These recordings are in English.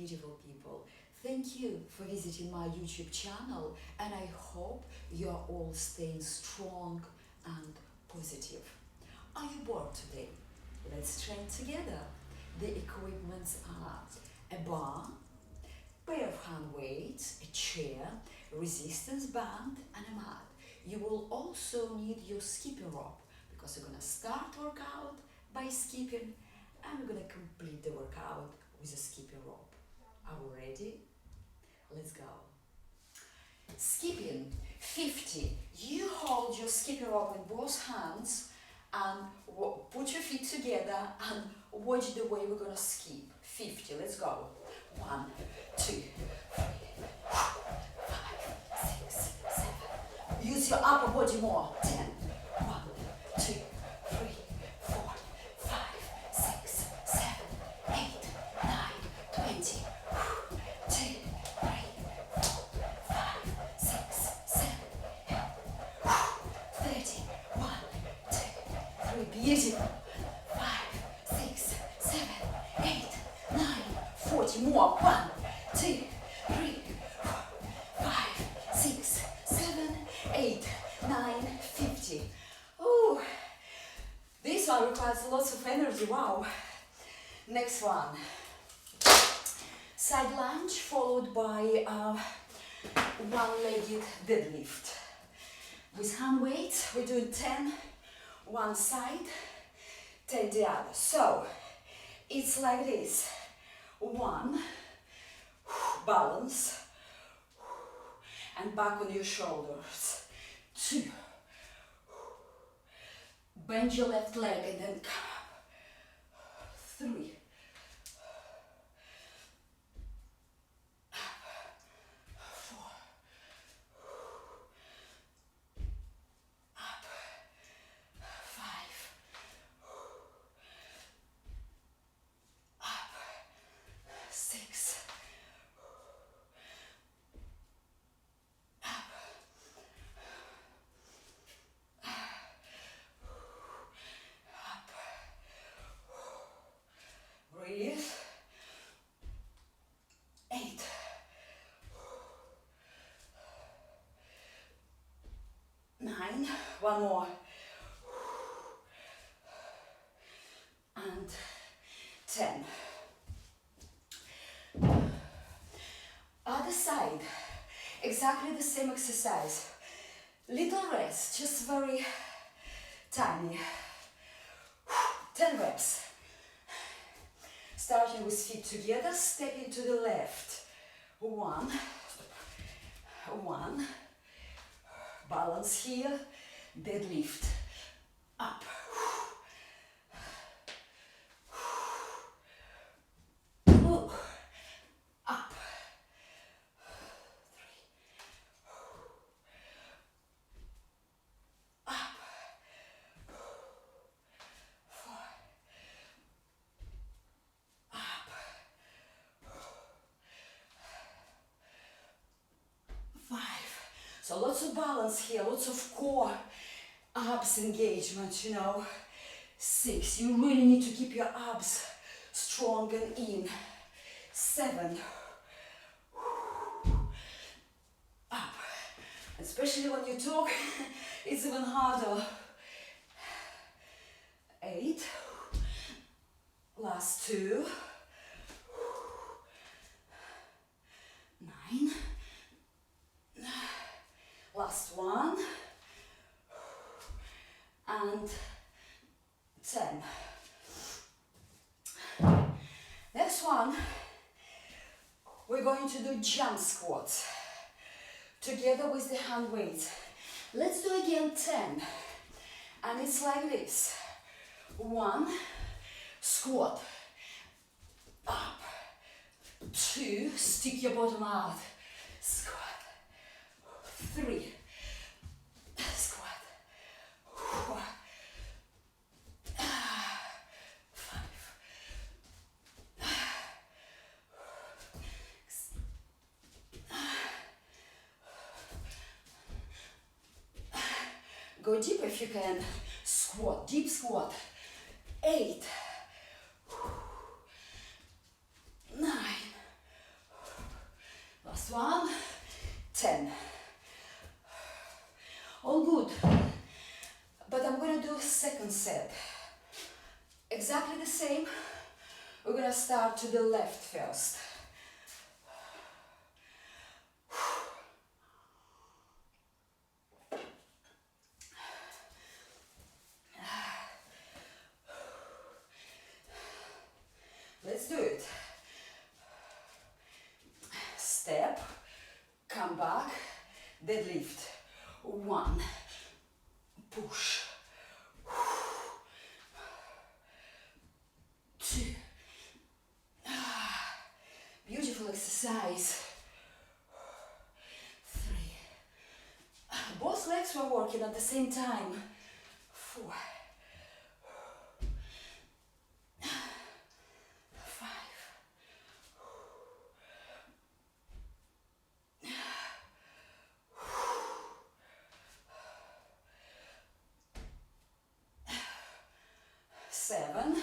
beautiful people. Thank you for visiting my YouTube channel, and I hope you are all staying strong and positive. Are you bored today? Let's train together. The equipments are a bar, pair of hand weights, a chair, resistance band, and a mat. You will also need your skipping rope because we're gonna start workout by skipping and we're gonna complete the workout with a skipping rope. Are we ready? Let's go. Skipping 50. You hold your skipping rope in both hands and put your feet together and watch the way we're gonna skip. 50. Let's go. 1, 2, 3, 4, 5, 6, 7. Use your upper body more. 10. 1, 2, 3, 4, 5, 6, 7, 8, 9, 20. 2, 3, 4, 5, 6, 7, 8. 30. 1, 2, 3. Beautiful. 5, 6, 7, 8, 9, 40. More. 1, 2, 3, 4, 5, 6, 7, 8, 9, 50. Oh, this one requires lots of energy. Wow. Next one. Side lunge followed by one-legged deadlift. With hand weights, we're doing 10 one side, 10 the other. So it's like this. 1, balance, and back on your shoulders. 2, bend your left leg and then come up. 3, 4, up, 5, up, 6, up, breathe. 8, 9, one more, and 10. Other side, exactly the same exercise. Little rest, just very tiny. 10 reps. Starting with feet together, stepping to the left. 1, 1, balance here, deadlift, up, up, 3, up, 4, up, 5. So lots of balance here, lots of core abs engagement, you know. 6, you really need to keep your abs strong and in. 7, up. Especially when you talk, it's even harder. 8, last 2, 9, last 1, and 10. Next one, we're going to do jump squats together with the hand weights. Let's do again 10, and it's like this. 1, squat, up, 2, stick your bottom out, squat, 3, squat, 4, 5, go deep if you can, squat, deep squat, 8, 9, Last one. 10. All good. But I'm gonna do a second set. Exactly the same. We're gonna start to the left first. Let's do it. Step, come back, deadlift. 1, push. 2. Beautiful exercise. 3. Both legs were working at the same time. 4. 5. 7.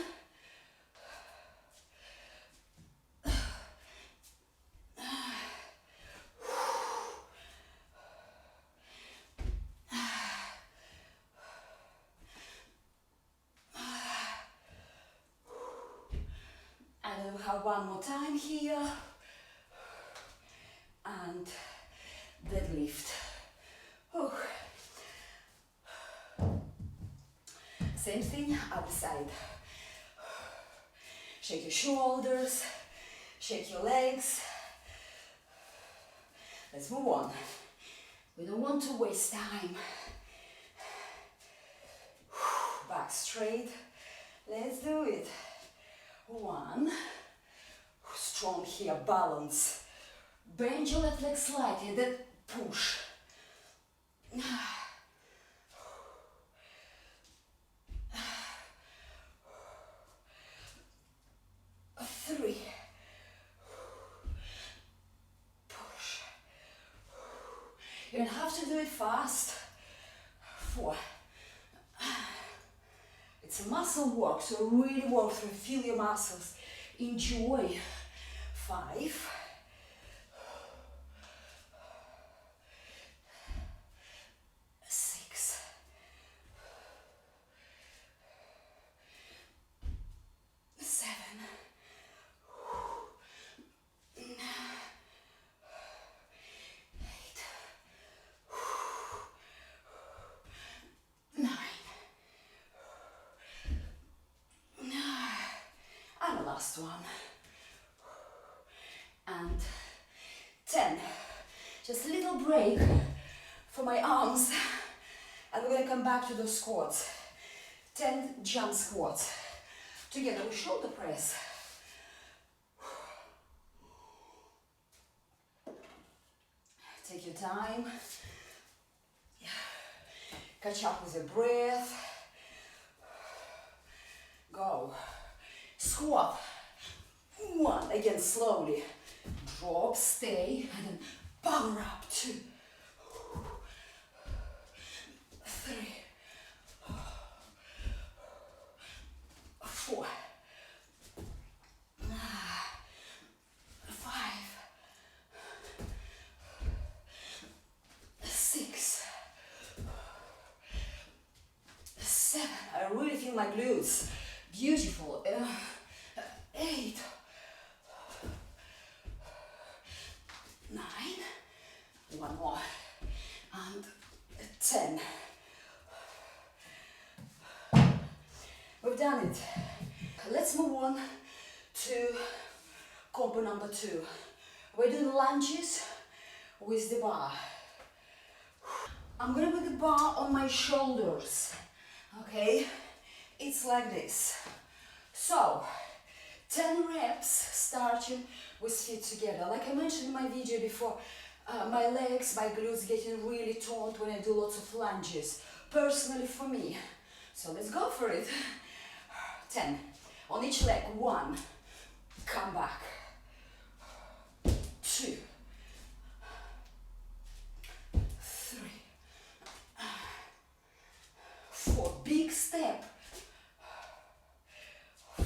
And then we have one more time here. And deadlift. Oh. Same thing, other side. Shake your shoulders, shake your legs. Let's move on. We don't want to waste time. Back straight. Let's do it. 1. Strong here, balance. Bend your left leg slightly, then push. 3. Push. You don't have to do it fast. 4. It's a muscle work, so really work through, feel your muscles. Enjoy. 5. 6. 7. 8. 9. And the last one. And 10. Just a little break for my arms. And we're going to come back to those squats. 10 jump squats. Together with shoulder press. Take your time. Catch up with your breath. Go. Squat. 1. Again, slowly. Drop, stay, and then power up. 2. 3. 4. 5. 6. 7. I really feel my glutes. Beautiful. 8. 9. One more. And 10. We've done it. Let's move on to combo number 2. We're doing lunges with the bar. I'm gonna put the bar on my shoulders. Okay? It's like this. So, 10 reps starting with feet together. Like I mentioned in my video before, my legs, my glutes getting really toned when I do lots of lunges. Personally for me. So let's go for it. 10. On each leg. 1. Come back. 2. 3. 4. Big step. 5.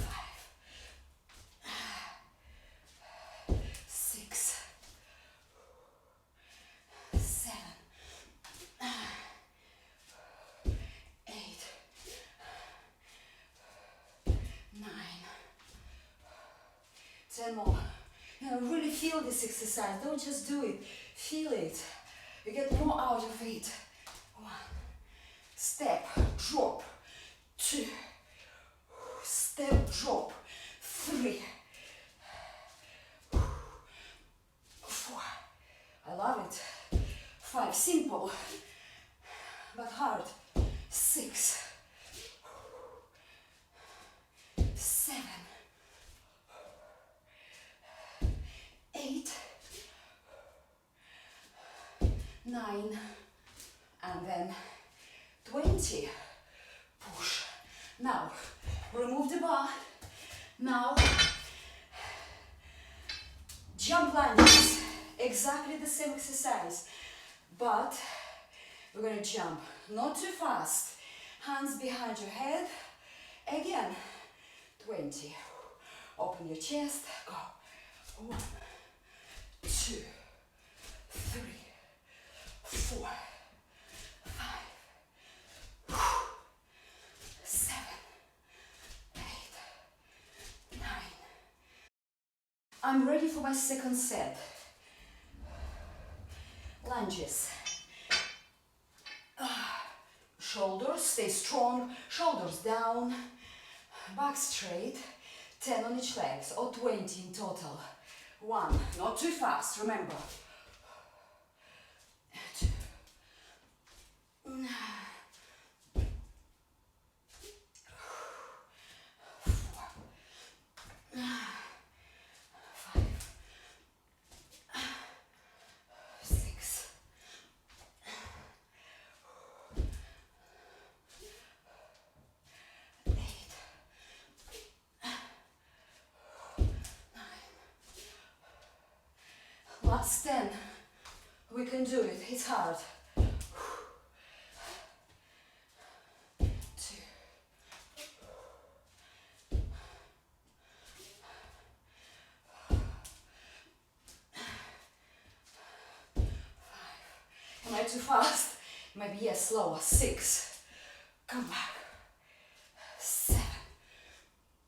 6. 10 more. You know, really feel this exercise. Don't just do it. Feel it. You get more out of it. 1. Step, drop. 2. Step, drop. 3. 4. I love it. 5. Simple, but hard. 6. 7. 8. 9. And then 20. Push. Now, remove the bar. Now, jump lunges. Exactly the same exercise, but we're going to jump. Not too fast. Hands behind your head. Again. 20. Open your chest. Go. 1, 2, 3, 4, 5, 7, 8, 9. I'm ready for my second set. Lunges. Shoulders, stay strong. Shoulders down. Back straight. 10 on each leg, or 20 in total. 1, not too fast, remember. 2. 6. 8. 9. Last 10. We can do it. It's hard. 2. 5. Am I too fast? Maybe yes, slower. 6. Come back. 7.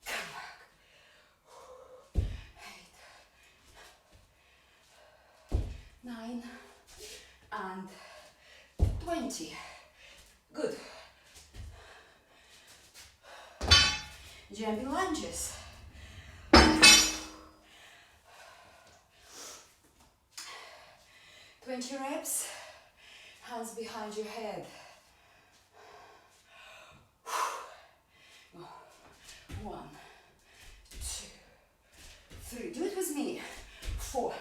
Come back. 8. 9. And 20. Good. Jumping lunges. 20 reps. Hands behind your head. 1, 2, 3. Do it with me. 4.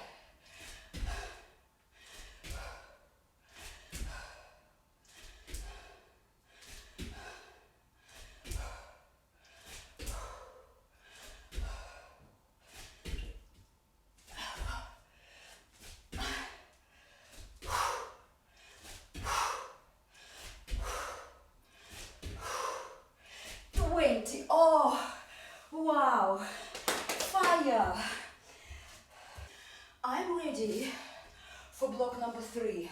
20. Oh, wow. Fire. I'm ready for block number 3.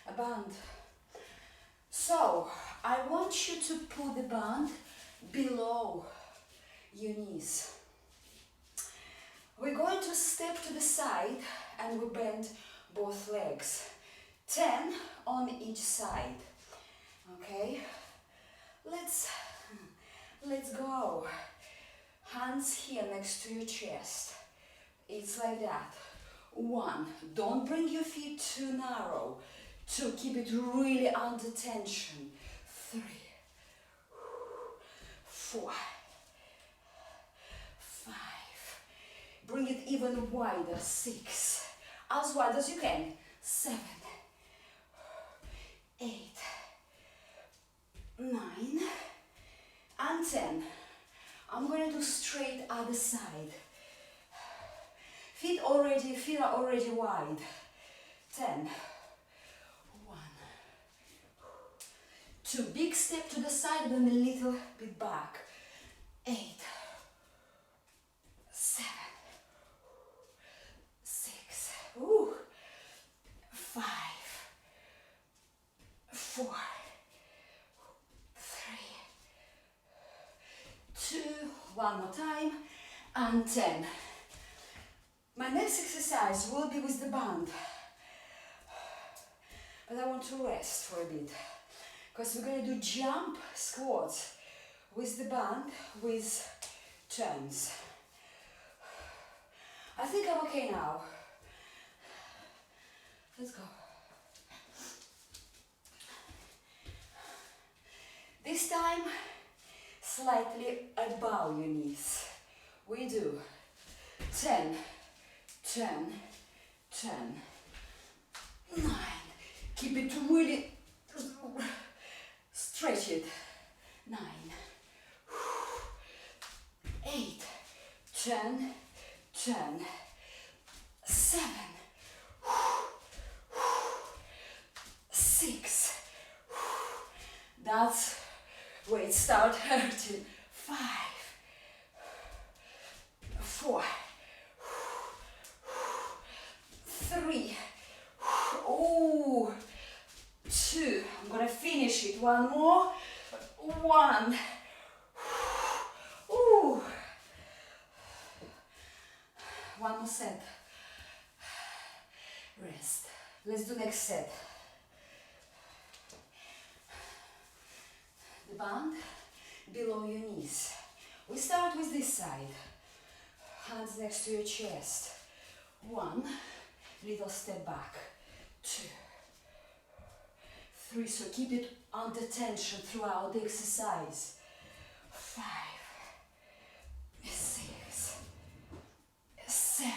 A band. So, I want you to put the band below your knees. We're going to step to the side and we bend both legs. 10 on each side. Okay? Let's go. Hands here next to your chest. It's like that. 1. Don't bring your feet too narrow. 2. Keep it really under tension. 3. 4. 5. Bring it even wider. 6. As wide as you can. 7. 8. 9. And 10. I'm going to do straight other side. Feet are already wide. 10. 1. 2. Big step to the side, then a little bit back. 8. 7. 6. Ooh. 5. 4. 3. 2. One more time. and 10. My next exercise will be with the band, but I want to rest for a bit because we're going to do jump squats with the band with turns. I think I'm okay now. Let's go. This time, slightly above your knees. We do 10, 10, 10, 9. Keep it really, stretch it. 9, 8, 10, 10, 7, 6. That's where it starts hurting. 5, 4, 3, oh, 2. I'm gonna finish it. One more. 1. Ooh. One more set. Rest. Let's do next set. The band below your knees. We start with this side. Hands next to your chest. 1. Little step back. 2. 3. So keep it under tension throughout the exercise. 5. 6. 7.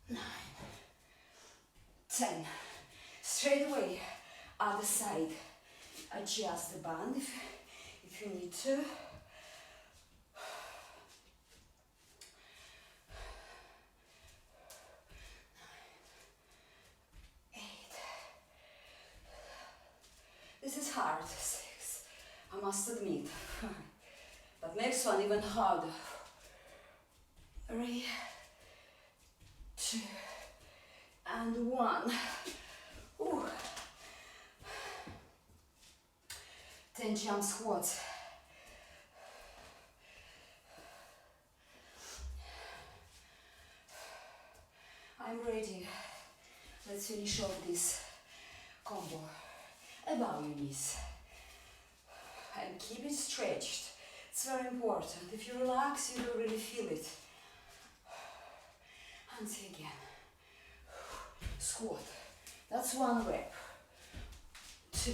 9. 10. Straight away, other side. Adjust the band if you need to. 8. This is hard, 6. I must admit. But next one even harder. 3, 2, and 1. Ooh. 10 jump squats. I'm ready. Let's finish off this combo. Above your knees. And keep it stretched. It's very important. If you relax, you don't really feel it. Hands again. Squat. That's 1 rep. 2.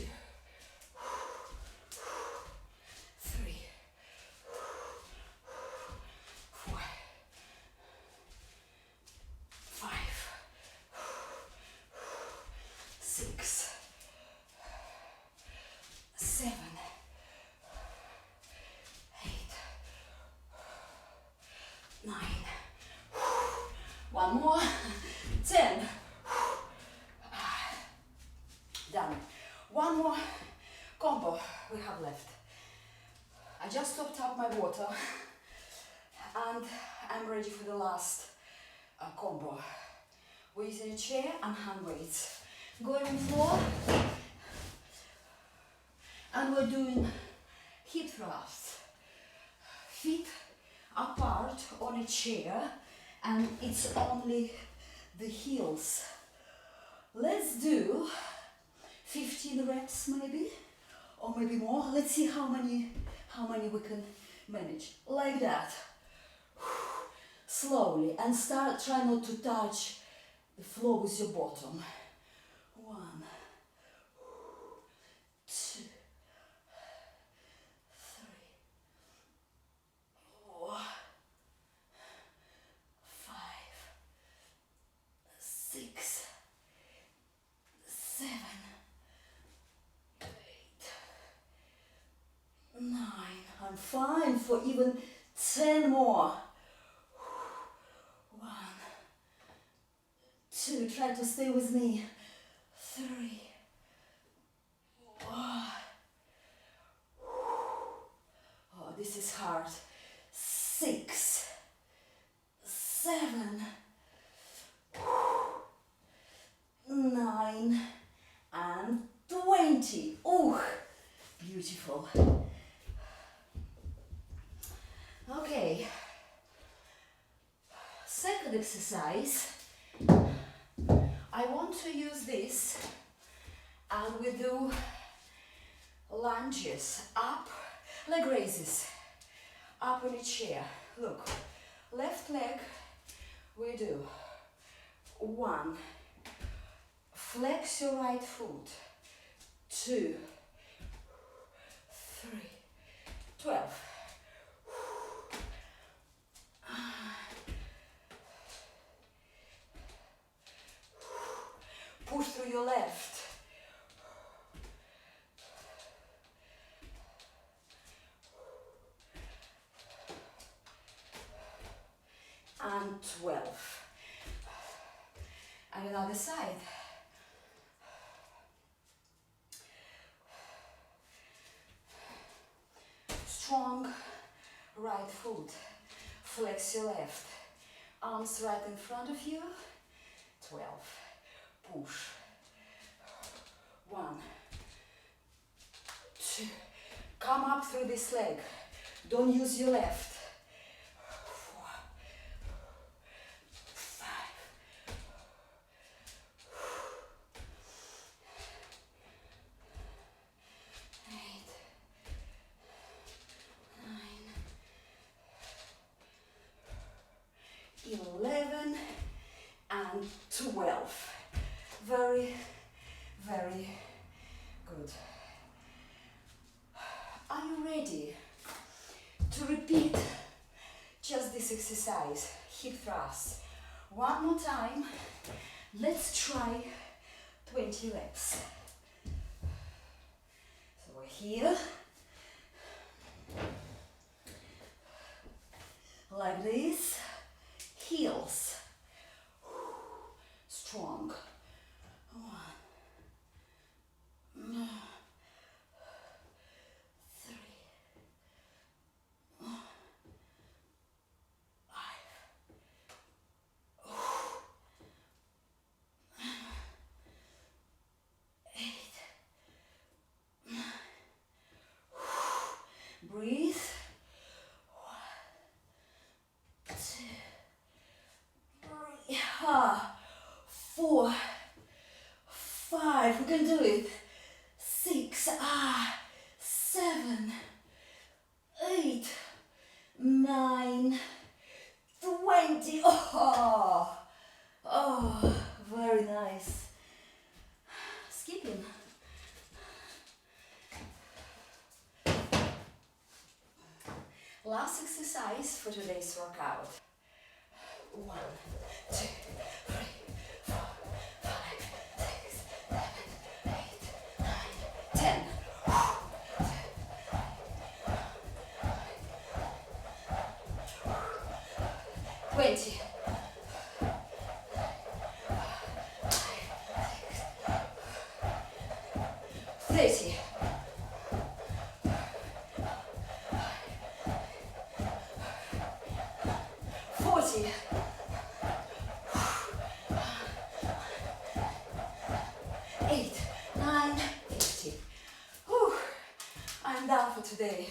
3. 4. 5. 6. 7. 8. 9. 1 more. 10. Done. 1 more combo we have left. I just topped up my water and I'm ready for the last combo. We're using a chair and hand weights. Going on the floor and we're doing hip thrusts. Feet apart on a chair and it's only the heels. Let's do 15 reps maybe, or maybe more. Let's see how many we can manage. Like that. Slowly, and try not to touch the floor with your bottom. 1, 2, 3, 4, 5, 6, 7, 8, 9. I'm fine for even 10 more. 1, 2. Try to stay with me. 3. 4. Oh, this is hard. 6, 7, 9, and 20. Oh, beautiful. Okay. Second exercise. I want to use this and we do lunges up, leg raises, up on a chair. Look, left leg, we do 1, flex your right foot, 2, 3, 12. Push through your left. And 12. And another side. Strong right foot. Flex your left. Arms right in front of you. 12. Push. 1, 2. Come up through this leg. Don't use your left. 4, 5, 8, 9, 11, and 12. Very, very good. Are you ready to repeat just this exercise, hip thrust? One more time. Let's try 20 reps. So we're here, like this, heels, strong. 1, 3, 5, 8. Breathe. 1, 2, 3, 4, 5. We can do it. 6, 7, 8, 9, 20. Oh, very nice. Skipping. Last exercise for today's workout. 1, 2, 3, 4, 5, 6, 7, 8, 9, 10. 20. 30. 40. 8, 9, 50. Whew. I'm done for today.